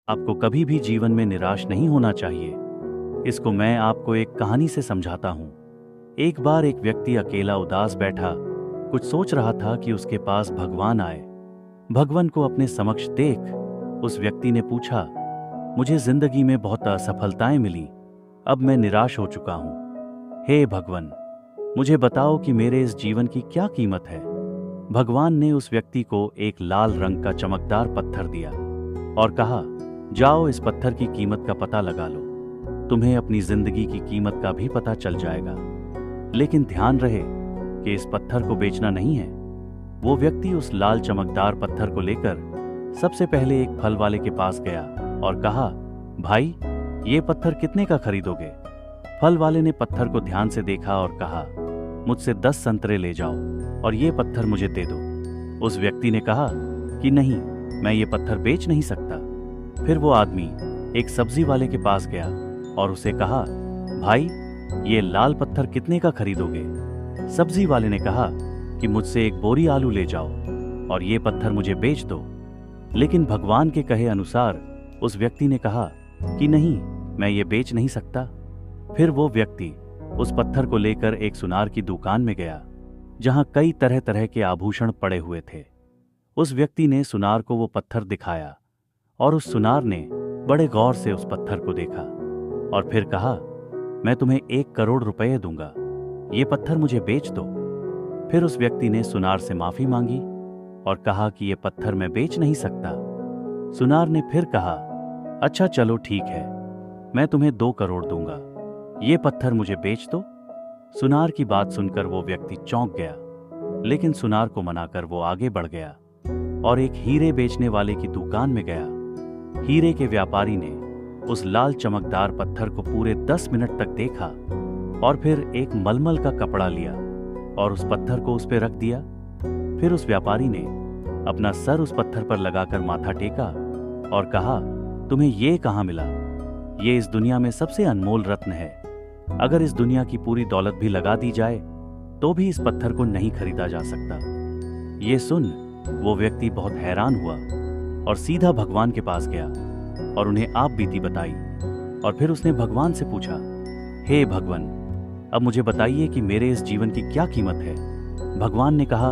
आपको कभी भी जीवन में निराश नहीं होना चाहिए। इसको मैं आपको एक कहानी से समझाता हूँ। एक बार एक व्यक्ति अकेला उदास बैठा कुछ सोच रहा था कि उसके पास भगवान आए। भगवान को अपने समक्ष देख उस व्यक्ति ने पूछा, मुझे जिंदगी में बहुत असफलताएं मिली, अब मैं निराश हो चुका हूँ। हे भगवान, मुझे बताओ कि मेरे इस जीवन की क्या कीमत है। भगवान ने उस व्यक्ति को एक लाल रंग का चमकदार पत्थर दिया और कहा, जाओ इस पत्थर की कीमत का पता लगा लो, तुम्हें अपनी जिंदगी की कीमत का भी पता चल जाएगा। लेकिन ध्यान रहे कि इस पत्थर को बेचना नहीं है। वो व्यक्ति उस लाल चमकदार पत्थर को लेकर सबसे पहले एक फल वाले के पास गया और कहा, भाई ये पत्थर कितने का खरीदोगे? फल वाले ने पत्थर को ध्यान से देखा और कहा, मुझसे 10 संतरे ले जाओ और ये पत्थर मुझे दे दो। उस व्यक्ति ने कहा कि नहीं, मैं ये पत्थर बेच नहीं सकता। फिर वो आदमी एक सब्जी वाले के पास गया और उसे कहा, भाई ये लाल पत्थर कितने का खरीदोगे? सब्जी वाले ने कहा कि मुझसे एक बोरी आलू ले जाओ और ये पत्थर मुझे बेच दो। लेकिन भगवान के कहे अनुसार उस व्यक्ति ने कहा कि नहीं, मैं ये बेच नहीं सकता। फिर वो व्यक्ति उस पत्थर को लेकर एक सुनार की दुकान में गया जहां कई तरह तरह के आभूषण पड़े हुए थे। उस व्यक्ति ने सुनार को वो पत्थर दिखाया और उस सुनार ने बड़े गौर से उस पत्थर को देखा और फिर कहा, मैं तुम्हें 1 करोड़ रुपए दूंगा, ये पत्थर मुझे बेच दो। फिर उस व्यक्ति ने सुनार से माफी मांगी और कहा कि ये पत्थर मैं बेच नहीं सकता। सुनार ने फिर कहा, अच्छा चलो ठीक है, मैं तुम्हें 2 करोड़ दूंगा, ये पत्थर मुझे बेच दो। सुनार की बात सुनकर वो व्यक्ति चौंक गया, लेकिन सुनार को मनाकर वो आगे बढ़ गया और एक हीरे बेचने वाले की दुकान में गया। हीरे के व्यापारी ने उस लाल चमकदार पत्थर को पूरे 10 मिनट तक देखा और फिर एक मलमल का कपड़ा लिया और उस पत्थर को उस पर रख दिया। फिर उस व्यापारी ने अपना सर उस पत्थर पर लगाकर माथा टेका और कहा, तुम्हें ये कहाँ मिला? ये इस दुनिया में सबसे अनमोल रत्न है। अगर इस दुनिया की पूरी दौलत भी लगा दी जाए तो भी इस पत्थर को नहीं खरीदा जा सकता। ये सुन वो व्यक्ति बहुत हैरान हुआ और सीधा भगवान के पास गया और उन्हें आप बीती बताई। और फिर उसने भगवान से पूछा, हे भगवान, अब मुझे बताइए कि मेरे इस जीवन की क्या कीमत है? भगवान ने कहा,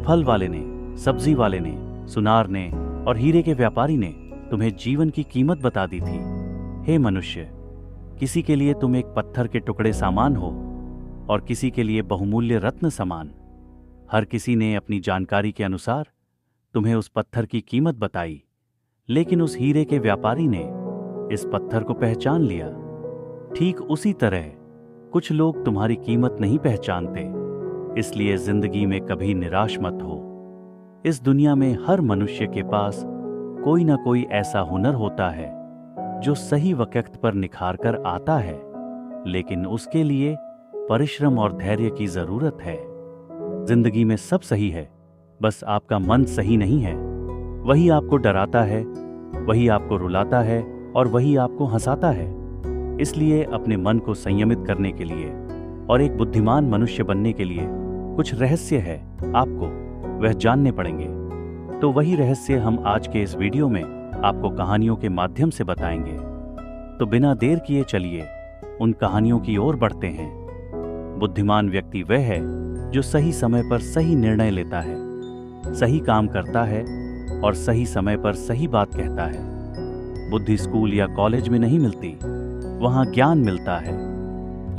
फल वाले ने, सब्जी वाले ने, सुनार ने और हीरे के व्यापारी ने तुम्हें जीवन की कीमत बता दी थी। हे मनुष्य, किसी के लिए तुम एक पत्थर के टुकड़े सामान हो और किसी के लिए बहुमूल्य रत्न समान। हर किसी ने अपनी जानकारी के अनुसार तुम्हें उस पत्थर की कीमत बताई, लेकिन उस हीरे के व्यापारी ने इस पत्थर को पहचान लिया। ठीक उसी तरह कुछ लोग तुम्हारी कीमत नहीं पहचानते, इसलिए जिंदगी में कभी निराश मत हो। इस दुनिया में हर मनुष्य के पास कोई ना कोई ऐसा हुनर होता है जो सही वक्त पर निखार कर आता है, लेकिन उसके लिए परिश्रम और धैर्य की जरूरत है। जिंदगी में सब सही है, बस आपका मन सही नहीं है। वही आपको डराता है, वही आपको रुलाता है और वही आपको हंसाता है। इसलिए अपने मन को संयमित करने के लिए और एक बुद्धिमान मनुष्य बनने के लिए कुछ रहस्य है, आपको वह जानने पड़ेंगे। तो वही रहस्य हम आज के इस वीडियो में आपको कहानियों के माध्यम से बताएंगे। तो बिना देर किए चलिए उन कहानियों की ओर बढ़ते हैं। बुद्धिमान व्यक्ति वह है जो सही समय पर सही निर्णय लेता है, सही काम करता है और सही समय पर सही बात कहता है। बुद्धि स्कूल या कॉलेज में नहीं मिलती, वहां ज्ञान मिलता है,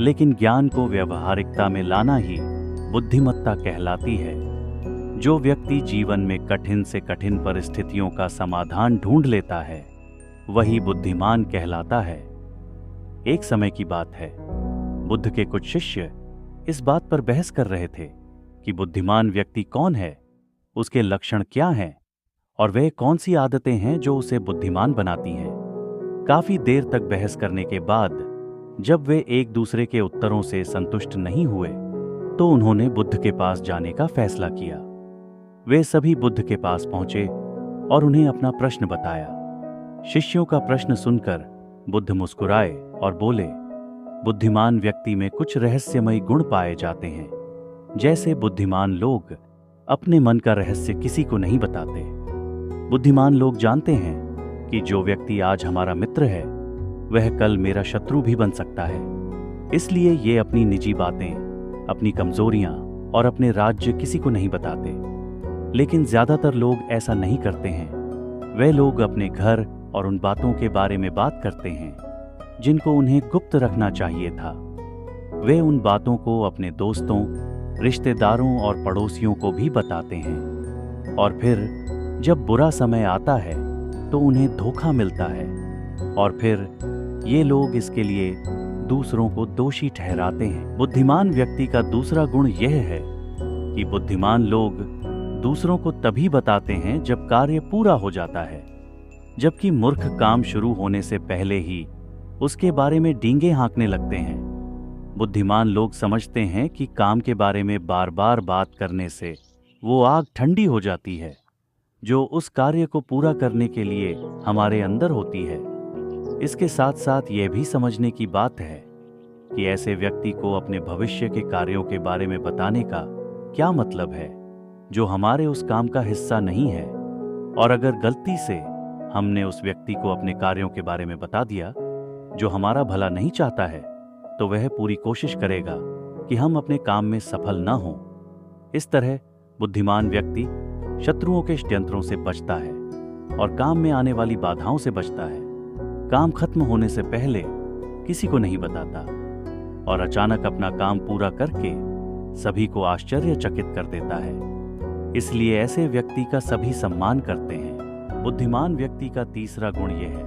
लेकिन ज्ञान को व्यवहारिकता में लाना ही बुद्धिमत्ता कहलाती है। जो व्यक्ति जीवन में कठिन से कठिन परिस्थितियों का समाधान ढूंढ लेता है, वही बुद्धिमान कहलाता है। एक समय की बात है, बुद्ध के कुछ शिष्य इस बात पर बहस कर रहे थे कि बुद्धिमान व्यक्ति कौन है, उसके लक्षण क्या हैं और वह कौन सी आदतें हैं जो उसे बुद्धिमान बनाती हैं। काफी देर तक बहस करने के बाद जब वे एक दूसरे के उत्तरों से संतुष्ट नहीं हुए तो उन्होंने बुद्ध के पास जाने का फैसला किया। वे सभी बुद्ध के पास पहुंचे और उन्हें अपना प्रश्न बताया। शिष्यों का प्रश्न सुनकर बुद्ध मुस्कुराए और बोले, बुद्धिमान व्यक्ति में कुछ रहस्यमयी गुण पाए जाते हैं। जैसे बुद्धिमान लोग अपने मन का रहस्य किसी को नहीं बताते। बुद्धिमान लोग जानते हैं कि जो व्यक्ति आज हमारा मित्र है वह कल मेरा शत्रु भी बन सकता है। इसलिए ये अपनी निजी बातें, अपनी कमजोरियां और अपने राज्य किसी को नहीं बताते। लेकिन ज्यादातर लोग ऐसा नहीं करते हैं। वे लोग अपने घर और उन बातों के बारे में बात करते हैं जिनको उन्हें गुप्त रखना चाहिए था। वे उन बातों को अपने दोस्तों, रिश्तेदारों और पड़ोसियों को भी बताते हैं, और फिर जब बुरा समय आता है तो उन्हें धोखा मिलता है, और फिर ये लोग इसके लिए दूसरों को दोषी ठहराते हैं। बुद्धिमान व्यक्ति का दूसरा गुण यह है कि बुद्धिमान लोग दूसरों को तभी बताते हैं जब कार्य पूरा हो जाता है, जबकि मूर्ख काम शुरू होने से पहले ही उसके बारे में डींगे हाँकने लगते हैं। बुद्धिमान लोग समझते हैं कि काम के बारे में बार बार बात करने से वो आग ठंडी हो जाती है जो उस कार्य को पूरा करने के लिए हमारे अंदर होती है। इसके साथ साथ यह भी समझने की बात है कि ऐसे व्यक्ति को अपने भविष्य के कार्यों के बारे में बताने का क्या मतलब है जो हमारे उस काम का हिस्सा नहीं है। और अगर गलती से हमने उस व्यक्ति को अपने कार्यों के बारे में बता दिया जो हमारा भला नहीं चाहता है, तो वह पूरी कोशिश करेगा कि हम अपने काम में सफल न हों। इस तरह बुद्धिमान व्यक्ति शत्रुओं के षड्यंत्रों से बचता है और काम में आने वाली बाधाओं से बचता है। काम खत्म होने से पहले किसी को नहीं बताता और अचानक अपना काम पूरा करके सभी को आश्चर्यचकित कर देता है। इसलिए ऐसे व्यक्ति का सभी सम्मान करते हैं। बुद्धिमान व्यक्ति का तीसरा गुण यह है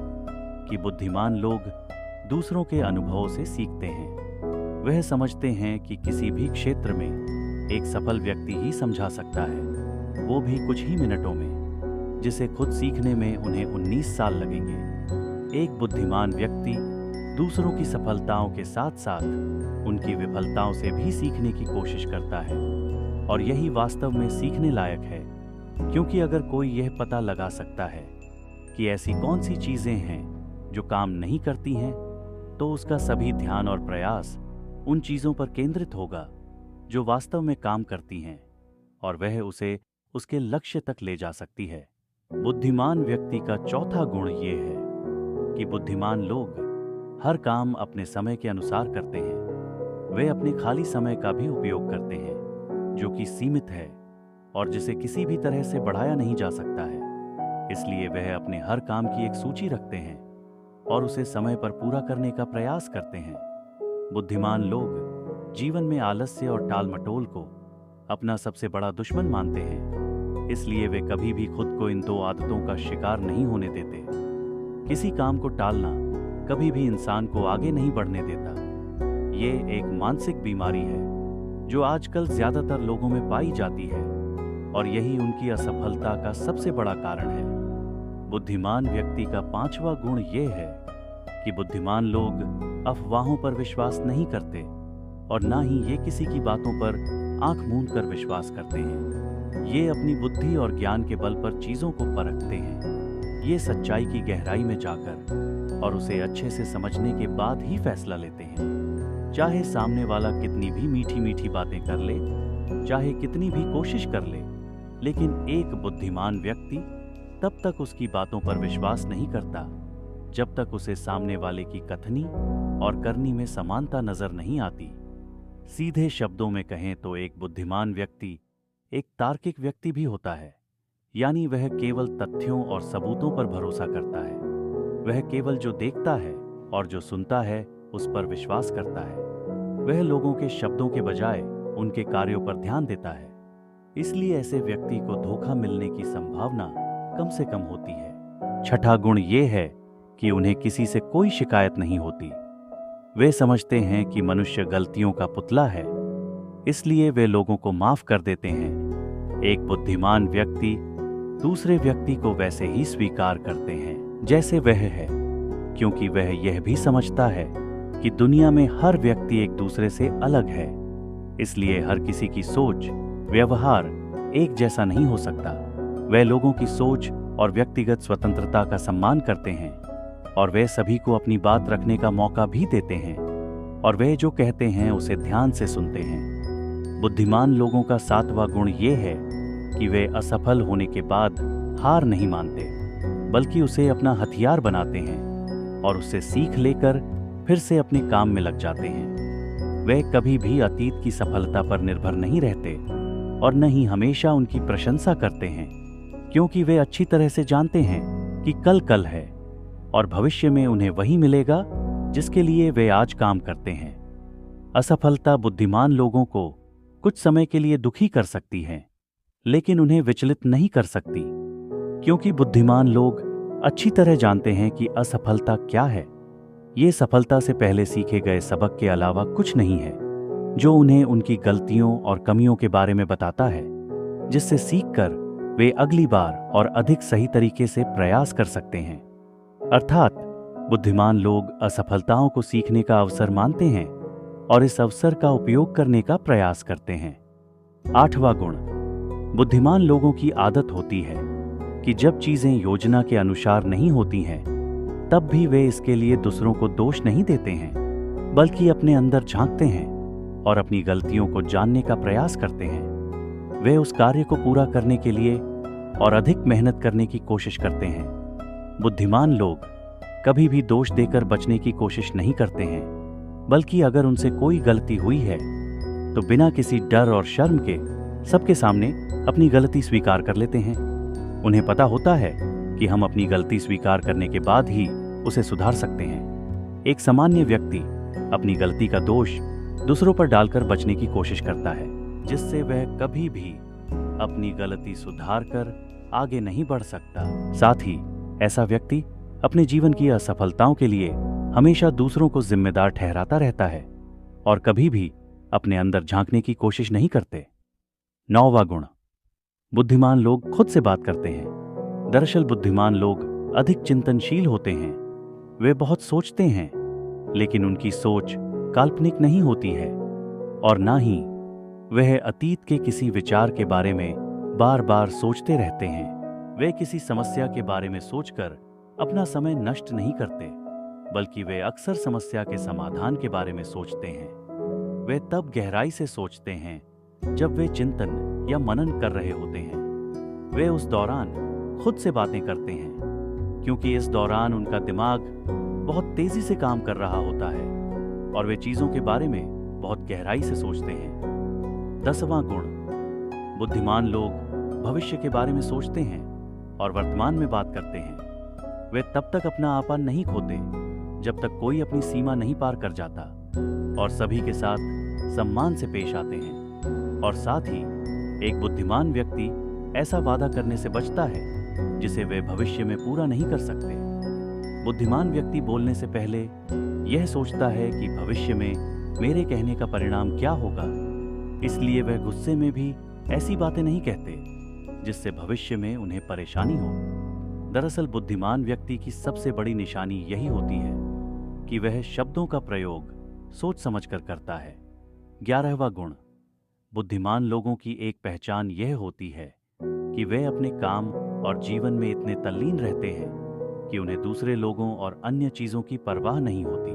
कि बुद्धिमान लोग दूसरों के अनुभवों से सीखते हैं। वह समझते हैं कि किसी भी क्षेत्र में एक सफल व्यक्ति ही समझा सकता है, वो भी कुछ ही मिनटों में, जिसे खुद सीखने में उन्हें 19 साल लगेंगे। एक बुद्धिमान व्यक्ति दूसरों की सफलताओं के साथ साथ उनकी विफलताओं से भी सीखने की कोशिश करता है, और यही वास्तव में सीखने लायक है, क्योंकि अगर कोई यह पता लगा सकता है कि ऐसी कौन सी चीजें हैं जो काम नहीं करती हैं, तो उसका सभी ध्यान और प्रयास उन चीजों पर केंद्रित होगा जो वास्तव में काम करती हैं, और वह उसे उसके लक्ष्य तक ले जा सकती है। बुद्धिमान व्यक्ति का चौथा गुण यह है कि बुद्धिमान लोग हर काम अपने समय के अनुसार करते हैं। वे अपने खाली समय का भी उपयोग करते हैं जो कि सीमित है और जिसे किसी भी तरह से बढ़ाया नहीं जा सकता है। इसलिए वह अपने हर काम की एक सूची रखते हैं और उसे समय पर पूरा करने का प्रयास करते हैं। बुद्धिमान लोग जीवन में आलस्य और टालमटोल को अपना सबसे बड़ा दुश्मन मानते हैं। इसलिए वे कभी भी खुद को इन दो आदतों का शिकार नहीं होने देते। किसी काम को टालना कभी भी इंसान को आगे नहीं बढ़ने देता। ये एक मानसिक बीमारी है जो आजकल ज्यादातर लोगों में पाई जाती है, और यही उनकी असफलता का सबसे बड़ा कारण है। बुद्धिमान व्यक्ति का पांचवा गुण ये है कि बुद्धिमान लोग अफवाहों पर विश्वास नहीं करते और ना ही ये किसी की बातों पर आंख मूंद कर विश्वास करते हैं। ये अपनी बुद्धि और ज्ञान के बल पर चीजों को परखते हैं। ये सच्चाई की गहराई में जाकर और उसे अच्छे से समझने के बाद ही फैसला लेते हैं। चाहे सामने वाला कितनी भी मीठी मीठी बातें कर ले, चाहे कितनी भी कोशिश कर ले, लेकिन एक बुद्धिमान व्यक्ति तब तक उसकी बातों पर विश्वास नहीं करता जब तक उसे सामने वाले की कथनी और करनी में समानता नजर नहीं आती। सीधे शब्दों में कहें तो एक बुद्धिमान व्यक्ति एक तार्किक व्यक्ति भी होता है, यानी वह केवल तथ्यों और सबूतों पर भरोसा करता है। वह केवल जो देखता है और जो सुनता है उस पर विश्वास करता है। वह लोगों के शब्दों के बजाय उनके कार्यों पर ध्यान देता है। इसलिए ऐसे व्यक्ति को धोखा मिलने की संभावना कम से कम होती है। छठा गुण ये है कि उन्हें किसी से कोई शिकायत नहीं होती। वे समझते हैं कि मनुष्य गलतियों का पुतला है, इसलिए वे लोगों को माफ कर देते हैं। एक बुद्धिमान व्यक्ति दूसरे व्यक्ति को वैसे ही स्वीकार करते हैं जैसे वह है, क्योंकि वह यह भी समझता है कि दुनिया में हर व्यक्ति एक दूसरे से अलग है। इसलिए हर किसी की सोच, व्यवहार एक जैसा नहीं हो सकता। वे लोगों की सोच और व्यक्तिगत स्वतंत्रता का सम्मान करते हैं, और वे सभी को अपनी बात रखने का मौका भी देते हैं, और वे जो कहते हैं उसे ध्यान से सुनते हैं। बुद्धिमान लोगों का सातवां गुण ये है कि वे असफल होने के बाद हार नहीं मानते। बल्कि उसे अपना हथियार बनाते हैं और उससे सीख लेकर फिर से अपने काम में लग जाते हैं। वे कभी भी अतीत की सफलता पर निर्भर नहीं रहते और न ही हमेशा उनकी प्रशंसा करते हैं, क्योंकि वे अच्छी तरह से जानते हैं कि कल कल है और भविष्य में उन्हें वही मिलेगा जिसके लिए वे आज काम करते हैं। असफलता बुद्धिमान लोगों को कुछ समय के लिए दुखी कर सकती है, लेकिन उन्हें विचलित नहीं कर सकती, क्योंकि बुद्धिमान लोग अच्छी तरह जानते हैं कि असफलता क्या है। ये सफलता से पहले सीखे गए सबक के अलावा कुछ नहीं है, जो उन्हें उनकी गलतियों और कमियों के बारे में बताता है, जिससे सीखकर वे अगली बार और अधिक सही तरीके से प्रयास कर सकते हैं। अर्थात बुद्धिमान लोग असफलताओं को सीखने का अवसर मानते हैं और इस अवसर का उपयोग करने का प्रयास करते हैं। 8वां गुण, बुद्धिमान लोगों की आदत होती है कि जब चीजें योजना के अनुसार नहीं होती हैं, तब भी वे इसके लिए दूसरों को दोष नहीं देते हैं, बल्कि अपने अंदर झांकते हैं और अपनी गलतियों को जानने का प्रयास करते हैं। वे उस कार्य को पूरा करने के लिए और अधिक मेहनत करने की कोशिश करते हैं। बुद्धिमान लोग कभी भी दोष देकर बचने की कोशिश नहीं करते हैं, बल्कि अगर उनसे कोई गलती हुई है तो बिना किसी डर और शर्म के सबके सामने अपनी गलती स्वीकार कर लेते हैं। उन्हें पता होता है कि हम अपनी गलती स्वीकार करने के बाद ही उसे सुधार सकते हैं। एक सामान्य व्यक्ति अपनी गलती का दोष दूसरों पर डालकर बचने की कोशिश करता है, जिससे वह कभी भी अपनी गलती सुधार कर आगे नहीं बढ़ सकता। साथ ही ऐसा व्यक्ति अपने जीवन की असफलताओं के लिए हमेशा दूसरों को जिम्मेदार ठहराता रहता है और कभी भी अपने अंदर झांकने की कोशिश नहीं करते। 9वां गुण, बुद्धिमान लोग खुद से बात करते हैं। दरअसल बुद्धिमान लोग अधिक चिंतनशील होते हैं। वे बहुत सोचते हैं, लेकिन उनकी सोच काल्पनिक नहीं होती है और ना ही वह अतीत के किसी विचार के बारे में बार बार सोचते रहते हैं। वे किसी समस्या के बारे में सोचकर अपना समय नष्ट नहीं करते, बल्कि वे अक्सर समस्या के समाधान के बारे में सोचते हैं। वे तब गहराई से सोचते हैं जब वे चिंतन या मनन कर रहे होते हैं। वे उस दौरान खुद से बातें करते हैं, क्योंकि इस दौरान उनका दिमाग बहुत तेजी से काम कर रहा होता है और वे चीजों के बारे में बहुत गहराई से सोचते हैं। 10वां गुण, बुद्धिमान लोग भविष्य के बारे में सोचते हैं और वर्तमान में बात करते हैं। वे तब तक अपना आपा नहीं खोते जब तक कोई अपनी सीमा नहीं पार कर जाता और सभी के साथ सम्मान से पेश आते हैं। और साथ ही एक बुद्धिमान व्यक्ति ऐसा वादा करने से बचता है जिसे वे भविष्य में पूरा नहीं कर सकते। बुद्धिमान व्यक्ति बोलने से पहले यह सोचता है कि भविष्य में मेरे कहने का परिणाम क्या होगा, इसलिए वह गुस्से में भी ऐसी बातें नहीं कहते जिससे भविष्य में उन्हें परेशानी हो। दरअसल बुद्धिमान व्यक्ति की सबसे बड़ी निशानी यही होती है कि वह शब्दों का प्रयोग सोच समझकर करता है। 11वां गुण, बुद्धिमान लोगों की एक पहचान यह होती है कि वे अपने काम और जीवन में इतने तल्लीन रहते हैं कि उन्हें दूसरे लोगों और अन्य चीजों की परवाह नहीं होती।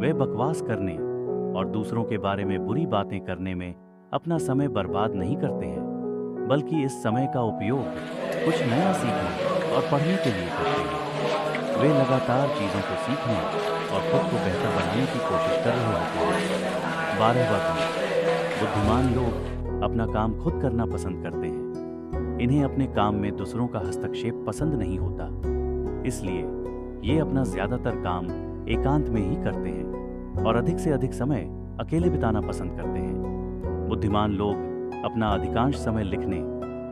वे बकवास करने और दूसरों के बारे में बुरी बातें करने में अपना समय बर्बाद नहीं करते हैं, बल्कि इस समय का उपयोग कुछ नया सीखने और पढ़ने के लिए करते हैं। वे लगातार चीजों को सीखने और खुद को बेहतर बनाने की कोशिश कर रहे होते हैं। 12वां गुण, बुद्धिमान लोग अपना काम खुद करना पसंद करते हैं। इन्हें अपने काम में दूसरों का हस्तक्षेप पसंद नहीं होता, इसलिए ये अपना ज्यादातर काम एकांत में ही करते हैं और अधिक से अधिक समय अकेले बिताना पसंद करते हैं। बुद्धिमान लोग अपना अधिकांश समय लिखने,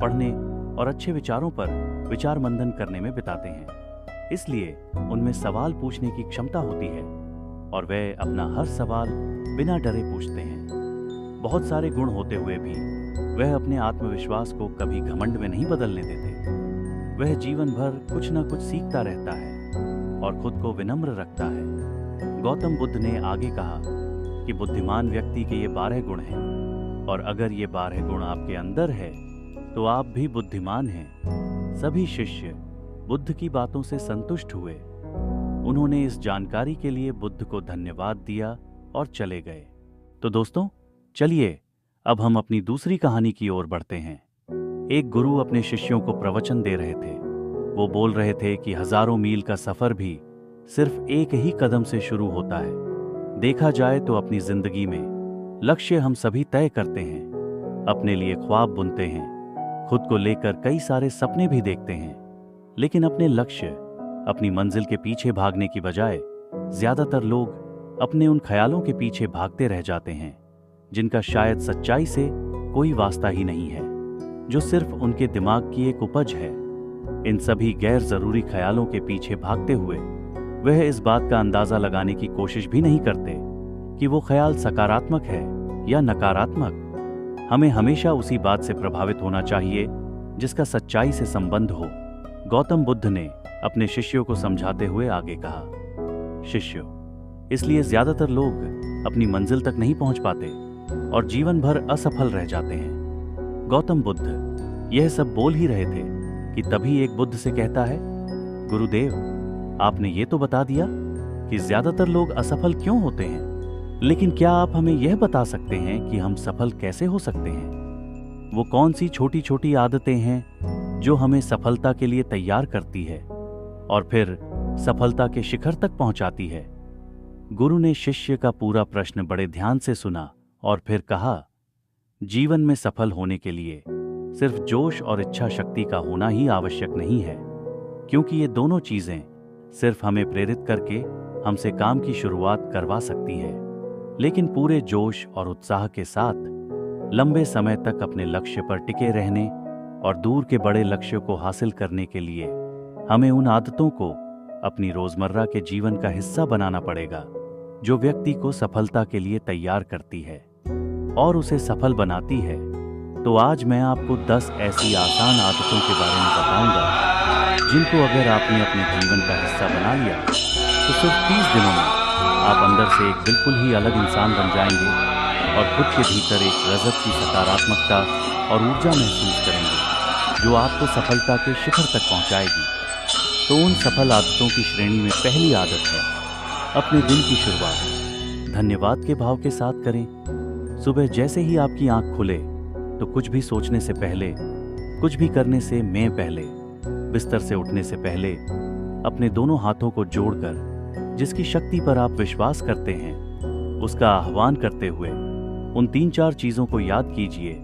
पढ़ने और अच्छे विचारों पर विचार मंथन करने में बिताते हैं। इसलिए उनमें सवाल पूछने की क्षमता होती है और वे अपना हर सवाल बिना डरे पूछते हैं। बहुत सारे गुण होते हुए भी वह अपने आत्मविश्वास को कभी घमंड में नहीं बदलने देते। वह जीवन भर कुछ न कुछ सीखता रहता है और खुद को विनम्र रखता है। गौतम बुद्ध ने आगे कहा कि बुद्धिमान व्यक्ति के ये 12 गुण हैं और अगर ये 12 गुण आपके अंदर है तो आप भी बुद्धिमान हैं। सभी शिष्य बुद्ध की बातों से संतुष्ट हुए। उन्होंने इस जानकारी के लिए बुद्ध को धन्यवाद दिया और चले गए। तो दोस्तों, चलिए अब हम अपनी दूसरी कहानी की ओर बढ़ते हैं। एक गुरु अपने शिष्यों को प्रवचन दे रहे थे। वो बोल रहे थे कि हजारों मील का सफर भी सिर्फ एक ही कदम से शुरू होता है। देखा जाए तो अपनी जिंदगी में लक्ष्य हम सभी तय करते हैं, अपने लिए ख्वाब बुनते हैं, खुद को लेकर कई सारे सपने भी देखते हैं, लेकिन अपने लक्ष्य, अपनी मंजिल के पीछे भागने की बजाय ज्यादातर लोग अपने उन ख्यालों के पीछे भागते रह जाते हैं जिनका शायद सच्चाई से कोई वास्ता ही नहीं है, जो सिर्फ उनके दिमाग की एक उपज है। इन सभी गैर जरूरी ख्यालों के पीछे भागते हुए वह इस बात का अंदाजा लगाने की कोशिश भी नहीं करते कि वो ख्याल सकारात्मक है या नकारात्मक। हमें हमेशा उसी बात से प्रभावित होना चाहिए जिसका सच्चाई से संबंध हो। गौतम बुद्ध ने अपने शिष्यों को समझाते हुए आगे कहा, शिष्यों, इसलिए ज्यादातर लोग अपनी मंजिल तक नहीं पहुंच पाते और जीवन भर असफल रह जाते हैं। गौतम बुद्ध यह सब बोल ही रहे थे कि तभी एक बुद्ध से कहता है, गुरुदेव, आपने ये तो बता दिया कि ज्यादातर लोग असफल क्यों होते हैं, लेकिन क्या आप हमें यह बता सकते हैं कि हम सफल कैसे हो सकते हैं? वो कौन सी छोटी छोटी आदतें हैं जो हमें सफलता के लिए तैयार करती है और फिर सफलता के शिखर तक पहुंचाती है? गुरु ने शिष्य का पूरा प्रश्न बड़े ध्यान से सुना और फिर कहा, जीवन में सफल होने के लिए सिर्फ जोश और इच्छा शक्ति का होना ही आवश्यक नहीं है, क्योंकि ये दोनों चीजें सिर्फ हमें प्रेरित करके हमसे काम की शुरुआत करवा सकती है, लेकिन पूरे जोश और उत्साह के साथ लंबे समय तक अपने लक्ष्य पर टिके रहने और दूर के बड़े लक्ष्यों को हासिल करने के लिए हमें उन आदतों को अपनी रोजमर्रा के जीवन का हिस्सा बनाना पड़ेगा जो व्यक्ति को सफलता के लिए तैयार करती है और उसे सफल बनाती है। तो आज मैं आपको 10 ऐसी आसान आदतों के बारे में बताऊंगा जिनको अगर आपने अपने जीवन का हिस्सा बना लिया तो सिर्फ 30 दिनों में आप अंदर से एक बिल्कुल ही अलग इंसान बन जाएंगे और खुद के भीतर एक गजब की सकारात्मकता और ऊर्जा महसूस करेंगे जो आपको सफलता के शिखर तक पहुंचाएगी। तो उन सफल आदतों की श्रेणी में पहली आदत है अपने दिन की शुरुआत धन्यवाद के भाव के साथ करें। सुबह जैसे ही आपकी आंख खुले तो कुछ भी सोचने से पहले, कुछ भी करने से मैं पहले, बिस्तर से उठने से पहले अपने दोनों हाथों को जोड़कर जिसकी शक्ति पर आप विश्वास करते हैं उसका आह्वान करते हुए उन 3-4 चीजों को याद कीजिए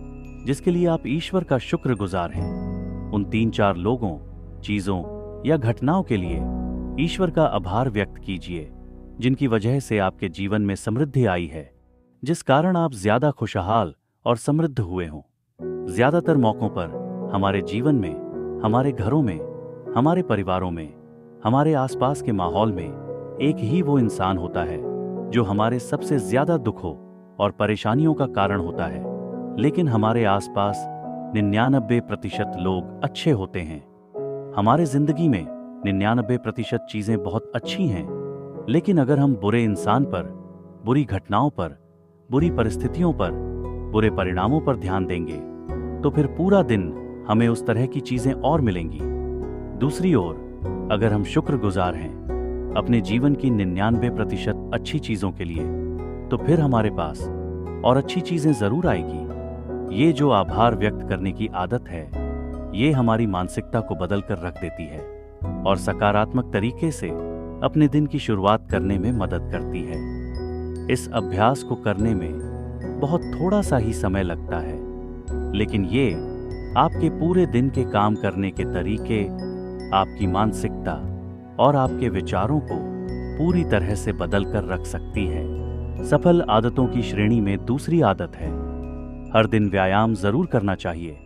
जिसके लिए आप ईश्वर का शुक्रगुजार हैं। उन 3-4 लोगों, चीजों या घटनाओं के लिए ईश्वर का आभार व्यक्त कीजिए जिनकी वजह से आपके जीवन में समृद्धि आई है, जिस कारण आप ज्यादा खुशहाल और समृद्ध हुए हों। ज्यादातर मौकों पर हमारे जीवन में, हमारे घरों में, हमारे परिवारों में, हमारे आसपास के माहौल में एक ही वो इंसान होता है जो हमारे सबसे ज्यादा दुखों और परेशानियों का कारण होता है, लेकिन हमारे आसपास 99% लोग अच्छे होते हैं। हमारे जिंदगी में 99% चीजें बहुत अच्छी हैं, लेकिन अगर हम बुरे इंसान पर, बुरी घटनाओं पर, बुरी परिस्थितियों पर, बुरे परिणामों पर ध्यान देंगे तो फिर पूरा दिन हमें उस तरह की चीजें और मिलेंगी। दूसरी ओर अगर हम शुक्रगुजार हैं अपने जीवन की 99% अच्छी चीजों के लिए तो फिर हमारे पास और अच्छी चीजें जरूर आएगी। ये जो आभार व्यक्त करने की आदत है ये हमारी मानसिकता को बदल कर रख देती है और सकारात्मक तरीके से अपने दिन की शुरुआत करने में मदद करती है। इस अभ्यास को करने में बहुत थोड़ा सा ही समय लगता है, लेकिन ये आपके पूरे दिन के काम करने के तरीके, आपकी मानसिकता और आपके विचारों को पूरी तरह से बदल कर रख सकती है। सफल आदतों की श्रेणी में दूसरी आदत है हर दिन व्यायाम जरूर करना चाहिए।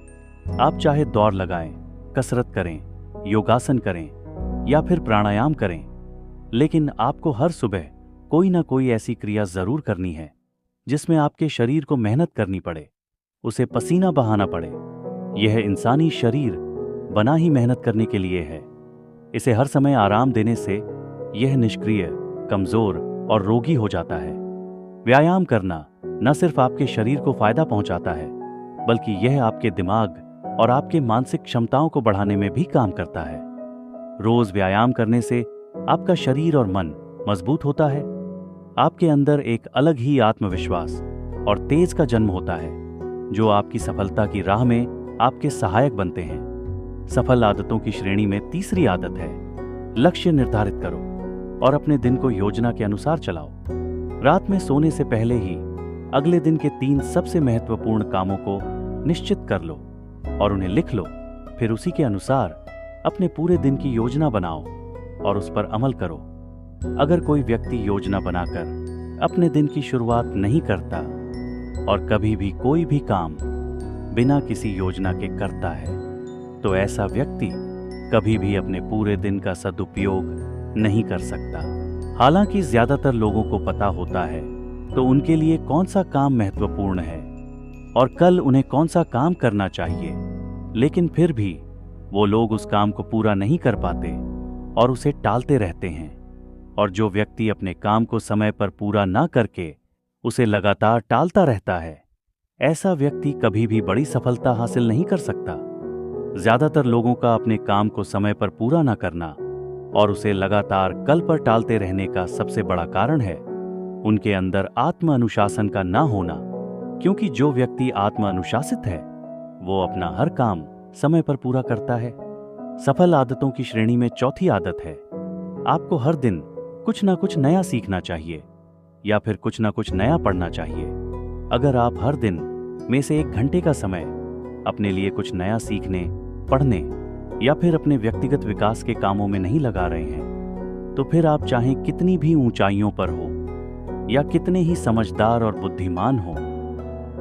आप चाहे दौड़ लगाएं, कसरत करें, योगासन करें या फिर प्राणायाम करें, लेकिन आपको हर सुबह कोई ना कोई ऐसी क्रिया जरूर करनी है जिसमें आपके शरीर को मेहनत करनी पड़े, उसे पसीना बहाना पड़े। यह इंसानी शरीर बना ही मेहनत करने के लिए है। इसे हर समय आराम देने से यह निष्क्रिय, कमजोर और रोगी हो जाता है। व्यायाम करना न सिर्फ आपके शरीर को फायदा पहुंचाता है, बल्कि यह आपके दिमाग और आपके मानसिक क्षमताओं को बढ़ाने में भी काम करता है। रोज व्यायाम करने से आपका शरीर और मन मजबूत होता है। आपके अंदर एक अलग ही आत्मविश्वास और तेज का जन्म होता है जो आपकी सफलता की राह में आपके सहायक बनते हैं। सफल आदतों की श्रेणी में तीसरी आदत है, लक्ष्य निर्धारित करो और अपने दिन को योजना के अनुसार चलाओ। रात में सोने से पहले ही अगले दिन के 3 सबसे महत्वपूर्ण कामों को निश्चित कर लो और उन्हें लिख लो। फिर उसी के अनुसार अपने पूरे दिन की योजना बनाओ और उस पर अमल करो। अगर कोई व्यक्ति योजना बनाकर अपने दिन की शुरुआत नहीं करता और कभी भी कोई भी काम बिना किसी योजना के करता है, तो ऐसा व्यक्ति कभी भी अपने पूरे दिन का सदुपयोग नहीं कर सकता। हालांकि ज्यादातर लोगों को पता होता है तो उनके लिए कौन सा काम महत्वपूर्ण है और कल उन्हें कौन सा काम करना चाहिए, लेकिन फिर भी वो लोग उस काम को पूरा नहीं कर पाते और उसे टालते रहते हैं। और जो व्यक्ति अपने काम को समय पर पूरा ना करके उसे लगातार टालता रहता है, ऐसा व्यक्ति कभी भी बड़ी सफलता हासिल नहीं कर सकता। ज्यादातर लोगों का अपने काम को समय पर पूरा ना करना और उसे लगातार कल पर टालते रहने का सबसे बड़ा कारण है उनके अंदर आत्म अनुशासन का ना होना। क्योंकि जो व्यक्ति आत्म अनुशासित है वो अपना हर काम समय पर पूरा करता है। सफल आदतों की श्रेणी में चौथी आदत है, आपको हर दिन कुछ ना कुछ नया सीखना चाहिए या फिर कुछ ना कुछ नया पढ़ना चाहिए। अगर आप हर दिन में से 1 घंटे का समय अपने लिए कुछ नया सीखने, पढ़ने या फिर अपने व्यक्तिगत विकास के कामों में नहीं लगा रहे हैं, तो फिर आप चाहे कितनी भी ऊंचाइयों पर हो या कितने ही समझदार और बुद्धिमान हो,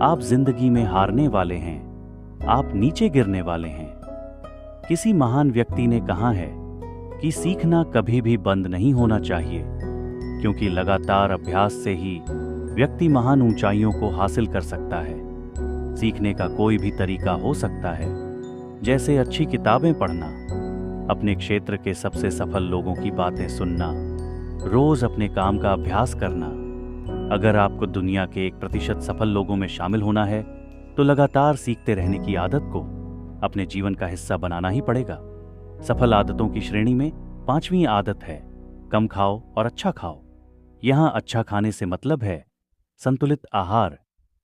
आप जिंदगी में हारने वाले हैं, आप नीचे गिरने वाले हैं। किसी महान व्यक्ति ने कहा है कि सीखना कभी भी बंद नहीं होना चाहिए, क्योंकि लगातार अभ्यास से ही व्यक्ति महान ऊंचाइयों को हासिल कर सकता है। सीखने का कोई भी तरीका हो सकता है, जैसे अच्छी किताबें पढ़ना, अपने क्षेत्र के सबसे सफल लोगों की बातें सुनना, रोज अपने काम का अभ्यास करना। अगर आपको दुनिया के 1% सफल लोगों में शामिल होना है तो लगातार सीखते रहने की आदत को अपने जीवन का हिस्सा बनाना ही पड़ेगा। सफल आदतों की श्रेणी में 5वीं आदत है, कम खाओ और अच्छा खाओ। यहां अच्छा खाने से मतलब है संतुलित आहार,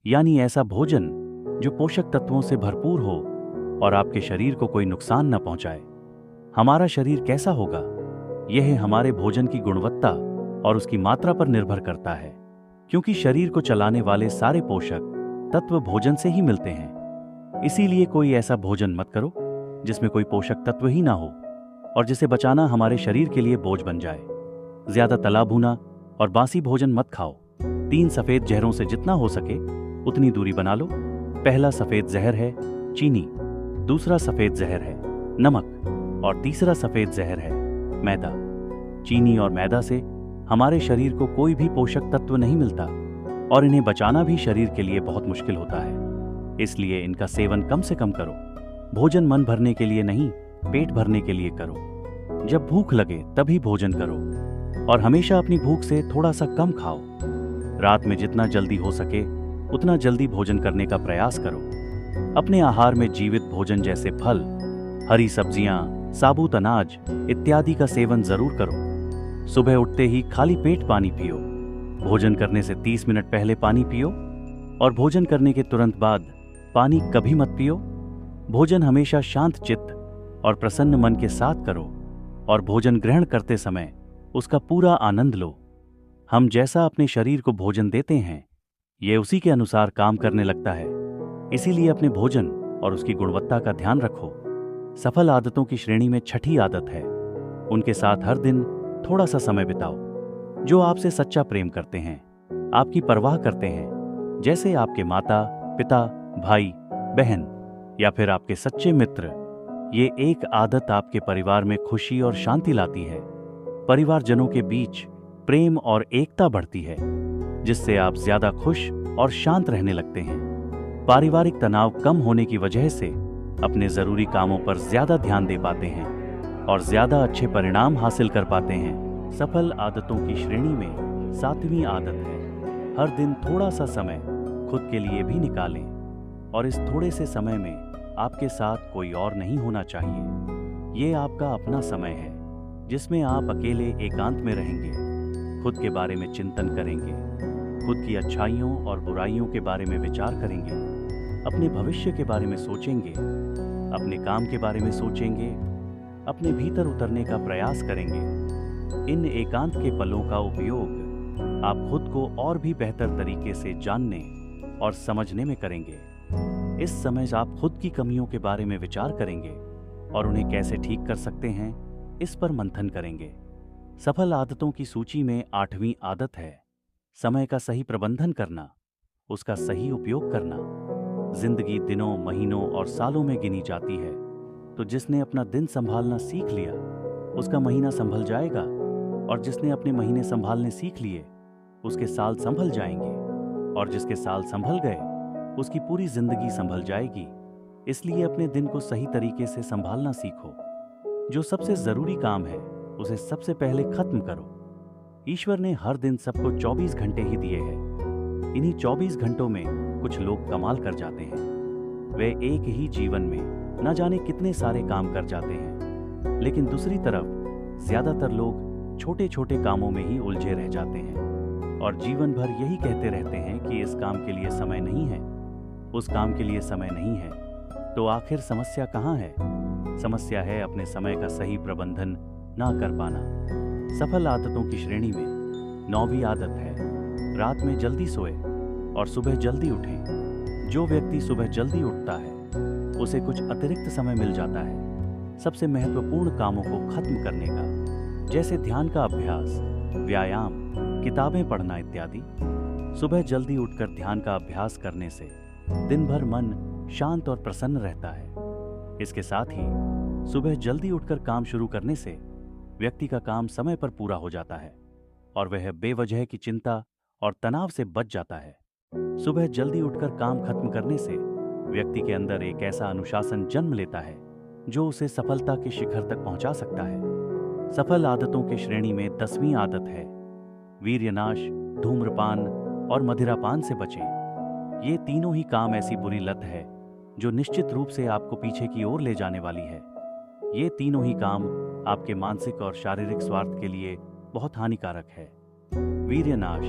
यानी ऐसा भोजन जो पोषक तत्वों से भरपूर हो और आपके शरीर को कोई नुकसान न पहुंचाए। हमारा शरीर कैसा होगा, यह हमारे भोजन की गुणवत्ता और उसकी मात्रा पर निर्भर करता है, क्योंकि शरीर को चलाने वाले सारे पोषक तत्व भोजन से ही मिलते हैं। इसीलिए कोई ऐसा भोजन मत करो जिसमें कोई पोषक तत्व ही ना हो और जिसे बचाना हमारे शरीर के लिए बोझ बन जाए। ज्यादा तला भुना और बासी भोजन मत खाओ। 3 सफेद जहरों से जितना हो सके उतनी दूरी बना लो। पहला सफेद जहर है चीनी, दूसरा सफेद जहर है नमक और तीसरा सफेद जहर है मैदा। चीनी और मैदा से हमारे शरीर को कोई भी पोषक तत्व नहीं मिलता और इन्हें बचाना भी शरीर के लिए बहुत मुश्किल होता है। इसलिए इनका सेवन कम से कम करो। भोजन मन भरने के लिए नहीं, पेट भरने के लिए करो। जब भूख लगे तभी भोजन करो और हमेशा अपनी भूख से थोड़ा सा कम खाओ। रात में जितना जल्दी हो सके उतना जल्दी भोजन करने का प्रयास करो। अपने आहार में जीवित भोजन जैसे फल, हरी सब्जियां, साबुत अनाज इत्यादि का सेवन जरूर करो। सुबह उठते ही खाली पेट पानी पियो। भोजन करने से 30 मिनट पहले पानी पियो और भोजन करने के तुरंत बाद पानी कभी मत पियो। भोजन हमेशा शांत चित्त और प्रसन्न मन के साथ करो और भोजन ग्रहण करते समय उसका पूरा आनंद लो। हम जैसा अपने शरीर को भोजन देते हैं, ये उसी के अनुसार काम करने लगता है। इसीलिए अपने भोजन और उसकी गुणवत्ता का ध्यान रखो। सफल आदतों की श्रेणी में 6ठी आदत है, उनके साथ हर दिन थोड़ा सा समय बिताओ। जो आपसे सच्चा प्रेम करते हैं, आपकी परवाह करते हैं, जैसे आपके माता, पिता, भाई, बहन या फिर आपके सच्चे मित्र। ये एक आदत आपके परिवार में खुशी और शांति लाती है। परिवारजनों के बीच प्रेम और एकता बढ़ती है, जिससे आप ज्यादा खुश और शांत रहने लगते हैं। पारिवारिक तनाव कम होने की वजह से अपने जरूरी कामों पर ज्यादा ध्यान दे पाते हैं और ज्यादा अच्छे परिणाम हासिल कर पाते हैं। सफल आदतों की श्रेणी में 7वीं आदत है, हर दिन थोड़ा सा समय खुद के लिए भी निकालें और इस थोड़े से समय में आपके साथ कोई और नहीं होना चाहिए। ये आपका अपना समय है जिसमें आप अकेले एकांत में रहेंगे, खुद के बारे में चिंतन करेंगे, खुद की अच्छाइयों और बुराइयों के बारे में विचार करेंगे, अपने भविष्य के बारे में सोचेंगे अपने काम के बारे में सोचेंगे, अपने भीतर उतरने का प्रयास करेंगे। इन एकांत के पलों का उपयोग आप खुद को और भी बेहतर तरीके से जानने और समझने में करेंगे। इस समय आप खुद की कमियों के बारे में विचार करेंगे और उन्हें कैसे ठीक कर सकते हैं, इस पर मंथन करेंगे। सफल आदतों की सूची में 8वीं आदत है समय का सही प्रबंधन करना, उसका सही उपयोग करना। जिंदगी दिनों, महीनों और सालों में गिनी जाती है, तो जिसने अपना दिन संभालना सीख लिया उसका महीना संभल जाएगा, और जिसने अपने महीने संभालने सीख लिए उसके साल संभल जाएंगे, और जिसके साल संभल गए उसकी पूरी जिंदगी संभल जाएगी। इसलिए अपने दिन को सही तरीके से संभालना सीखो। जो सबसे जरूरी काम है उसे सबसे पहले खत्म करो। ईश्वर ने हर दिन सबको 24 घंटे ही दिए हैं। इन्हीं 24 घंटों में कुछ लोग कमाल कर जाते हैं। वे एक ही जीवन में न जाने कितने सारे काम कर जाते हैं, लेकिन दूसरी तरफ ज्यादातर लोग छोटे छोटे कामों में ही उलझे रह जाते हैं और जीवन भर यही कहते रहते हैं कि इस काम के लिए समय नहीं है, उस काम के लिए समय नहीं है। तो आखिर समस्या कहाँ है? समस्या है अपने समय का सही प्रबंधन ना कर पाना। सफल आदतों की श्रेणी में 9वीं आदत है रात में जल्दी सोए और सुबह जल्दी उठें। जो व्यक्ति सुबह जल्दी उठता है उसे कुछ अतिरिक्त समय मिल जाता है सबसे महत्वपूर्ण कामों को खत्म करने का, जैसे ध्यान का अभ्यास, व्यायाम, किताबें पढ़ना इत्यादि। सुबह जल्दी उठकर ध्यान का अभ्यास करने से दिन भर मन शांत और प्रसन्न रहता है। इसके साथ ही सुबह जल्दी उठकर काम शुरू करने से व्यक्ति का काम समय पर पूरा हो जाता है और वह बेवजह की चिंता और तनाव से बच जाता है। सुबह जल्दी उठकर काम खत्म करने से व्यक्ति के अंदर एक ऐसा अनुशासन जन्म लेता है जो उसे सफलता के शिखर तक पहुंचा सकता है। सफल आदतों के श्रेणी में 10वीं आदत है वीर्यनाश, धूम्रपान और मदिरापान से बचें। ये तीनों ही काम ऐसी बुरी लत है जो निश्चित रूप से आपको पीछे की ओर ले जाने वाली है। ये तीनों ही काम आपके मानसिक और शारीरिक स्वार्थ के लिए बहुत हानिकारक है। वीर्यनाश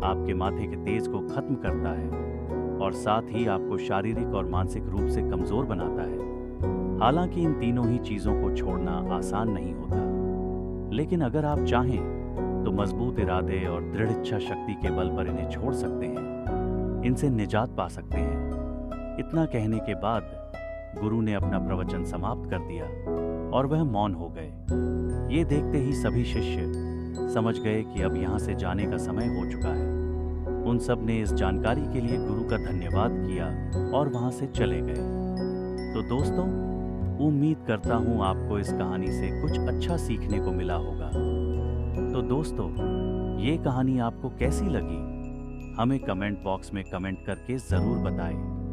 आपके माथे के तेज को खत्म करता है और साथ ही आपको शारीरिक और मानसिक रूप से कमजोर बनाता है। हालांकि इन तीनों ही चीजों को छोड़ना आसान नहीं होता, लेकिन अगर आप चाहें तो मजबूत इरादे और दृढ़ इच्छा शक्ति के बल पर इन्हें छोड़ सकते हैं, इनसे निजात पा सकते हैं। इतना कहने के बाद गुरु ने अपना प्रवचन समाप्त कर दिया और वह मौन हो गए। ये देखते ही सभी शिष्य समझ गए कि अब यहाँ से जाने का समय हो चुका है। उन सब ने इस जानकारी के लिए गुरु का धन्यवाद किया और वहां से चले गए। तो दोस्तों, उम्मीद करता हूं आपको इस कहानी से कुछ अच्छा सीखने को मिला होगा। तो दोस्तों, ये कहानी आपको कैसी लगी? हमें कमेंट बॉक्स में कमेंट करके जरूर बताएं।